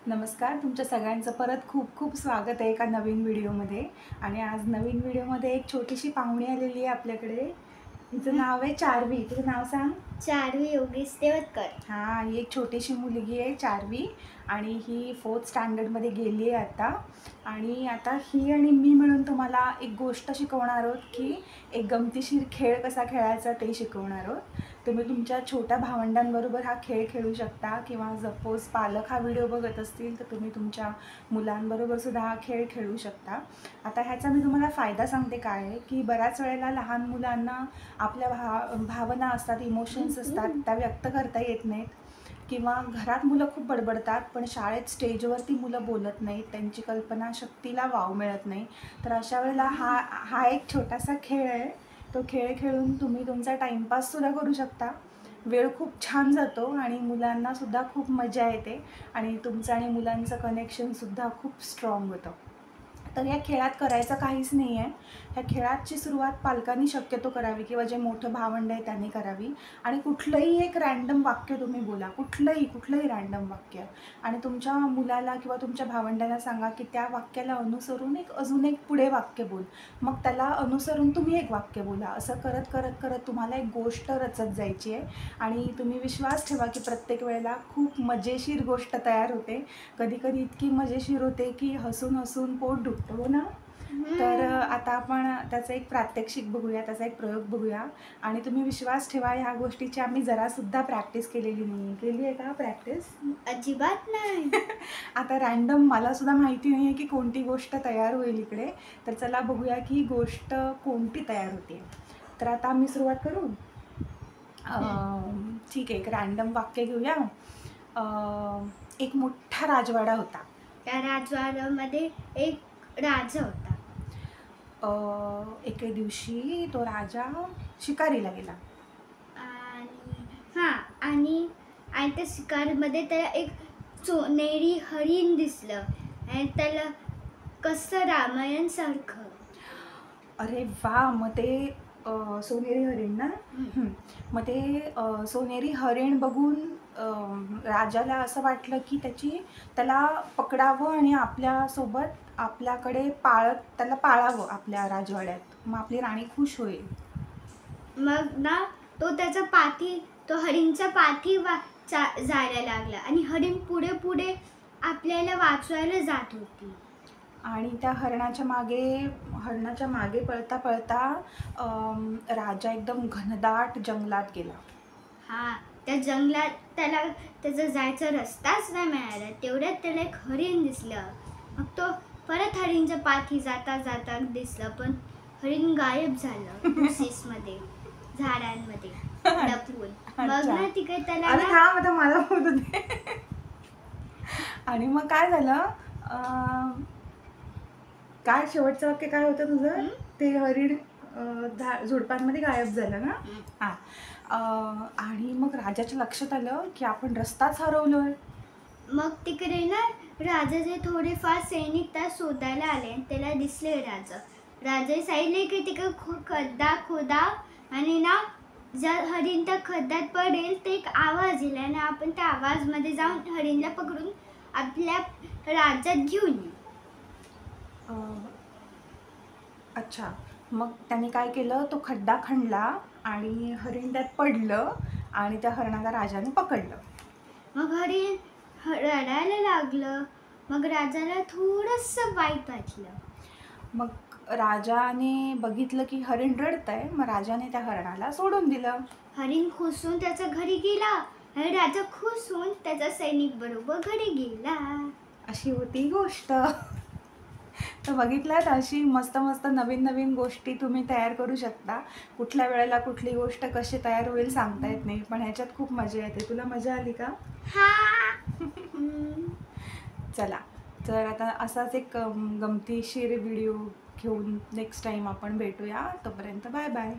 नमस्कार, तुमच्या सगळ्यांचं परत खूप खूप स्वागत आहे एका नवीन व्हिडिओमध्ये. आणि आज नवीन व्हिडिओमध्ये एक छोटीशी पाहुणी आलेली आहे आपल्याकडे. तिचं नाव आहे चार्वी. तुझं नाव सांग. चार्वी योगेश तेवतकर. हां, ही एक छोटीशी मुलगी आहे चार्वी आणि ही 4th स्टँडर्डमध्ये गेली आहे आता. आणि आता ही आणि मी मिळून तुम्हाला एक गोष्ट शिकवणार आहोत की एक गमतीशीर खेळ कसा खेळायचा ते शिकवणार आहोत. तुम्ही तुमच्या छोट्या भावंडांबरोबर हा खेळ खेळू शकता किंवा सपोज पालक हा व्हिडिओ बघत असतील तर तुम्ही तुमच्या मुलांबरोबर सुद्धा हा खेळ खेळू शकता. आता ह्याचा मी तुम्हाला फायदा सांगते काय आहे की बऱ्याच वेळेला लहान मुलांना आपल्या भावना असतात, इमोशन्स असतात, त्या व्यक्त करता येत नाहीत किंवा घरात मुलं खूप बडबडतात पण शाळेत स्टेजवरती मुलं बोलत नाहीत, त्यांची कल्पनाशक्तीला वाव मिळत नाही. तर अशा वेळेला हा एक छोटासा खेळ आहे. तो खेळ खेळून तुम्ही तुमचा टाईमपाससुद्धा करू शकता. वेळ खूप छान जातो आणि मुलांनासुद्धा खूप मजा येते आणि तुमचं आणि मुलांचं कनेक्शनसुद्धा खूप स्ट्रॉंग होतं. तर या खेळात करायचं काहीच नाही आहे. ह्या खेळाची सुरुवात पालकांनी शक्यतो करावी किंवा जे मोठं भावंड आहे त्यांनी करावी. आणि कुठलंही एक रँडम वाक्य तुम्ही बोला, कुठलंही रँडम वाक्य, आणि तुमच्या मुलाला किंवा तुमच्या भावंडाला सांगा की त्या वाक्याला अनुसरून अजून एक पुढे वाक्य बोल, मग त्याला अनुसरून तुम्ही एक वाक्य बोला. असं करत करत करत तुम्हाला एक गोष्ट रचत जायची आहे. आणि तुम्ही विश्वास ठेवा की प्रत्येक वेळेला खूप मजेशीर गोष्ट तयार होते. कधी कधी इतकी मजेशीर होते की हसून हसून पोट दुखतं, हो ना. तर आता आपण त्याचं एक प्रात्यक्षिक बघूया, त्याचा एक प्रयोग बघूया. आणि तुम्ही विश्वास ठेवा, ह्या गोष्टीची आम्ही जरासुद्धा प्रॅक्टिस केलेली नाही. केली आहे का प्रॅक्टिस? अजिबात नाही. आता रँडम मलासुद्धा माहिती नाही आहे की कोणती गोष्ट तयार होईल इकडे. तर चला बघूया की ही गोष्ट कोणती तयार होते. तर आता आम्ही सुरुवात करू. ठीक आहे, एक रँडम वाक्य घेऊया. एक मोठा राजवाडा होता. त्या राजवाड्यामध्ये एक राजा होता. एके दिवशी तो राजा शिकारीला गेला. आणि त्या शिकारमध्ये त्याला एक सोनेरी हरिण दिसलं आणि त्याला कसं रामायण सारखं. अरे वा, मग ते सोनेरी हरिण ना. मग ते सोनेरी हरिण बघून राजाला असं वाटलं की त्याला पकडावं आणि आपल्यासोबत आपल्याकडे त्याला पाळावं आपल्या राजवाड्यात. मग आपली राणी खुश होईल. मग ना तो हरिणचा पाठी जायला लागला आणि हरिण पुढे पुढे आपल्याला वाचवायला जात होती. आणि त्या हरणाच्या मागे पळता पळता राजा एकदम घनदाट जंगलात गेला. त्या जंगलात त्याचा जायचा रस्ताच नाही मिळाला. तेवढ्यात त्याला एक हरिण दिसलं. मग तो परत हरिणच्या पाठी जाता जाता दिसलं, पण हरिण गायब झालं बुशेसमध्ये, झाडांमध्ये लपून. मग ना तिकडे त्याला आता मला बोलू दे. आणि मग काय झालं, काय शेवटचं वाक्य काय होतं तुझं? ते हरिण झुडपांमध्ये गायब झालं ना. हां. आणि मग राजाच्या लक्षात आलं की आपण रस्ताच हरवलोय. मग तिकडे ना राजाचे थोडेफार सैनिक त्या शोधायला आले आणि त्याला दिसले. राजा सांगितले की तिकडे खड्डा खोदा आणि ना जर हरिण त्या खड्ड्यात पडेल तर एक आवाज येईल आणि आपण त्या आवाजमध्ये जाऊन हरिणला पकडून आपल्या राज्यात घेऊन येऊ. अच्छा. मग त्याने काय केलं, तो खड्डा खणला आणि हरिण त्यात पडलं आणि त्या हरणाला राजाने पकडलं. मग हरिण रडायला लागलं. मग राजाला थोडंसं वाईट वाटलं. मग राजाने बघितलं की हरिण रडतंय. मग राजाने त्या हरणाला सोडून दिलं. हरिण खुश होऊन त्याच्या घरी गेला आणि राजा खुश होऊन त्याच्या सैनिक बरोबर घरी गेला. अशी होती गोष्ट. तर बघितलात, अशी मस्त मस्त नवीन नवीन गोष्टी तुम्ही तयार करू शकता. कुठल्या वेळेला कुठली गोष्ट कशी तयार होईल सांगता येत नाही, पण ह्याच्यात खूप मजा येते. तुला मजा आली का? चला, तर आता असाच एक गमतीशीर व्हिडिओ घेऊन नेक्स्ट टाईम आपण भेटूया. तोपर्यंत बाय बाय.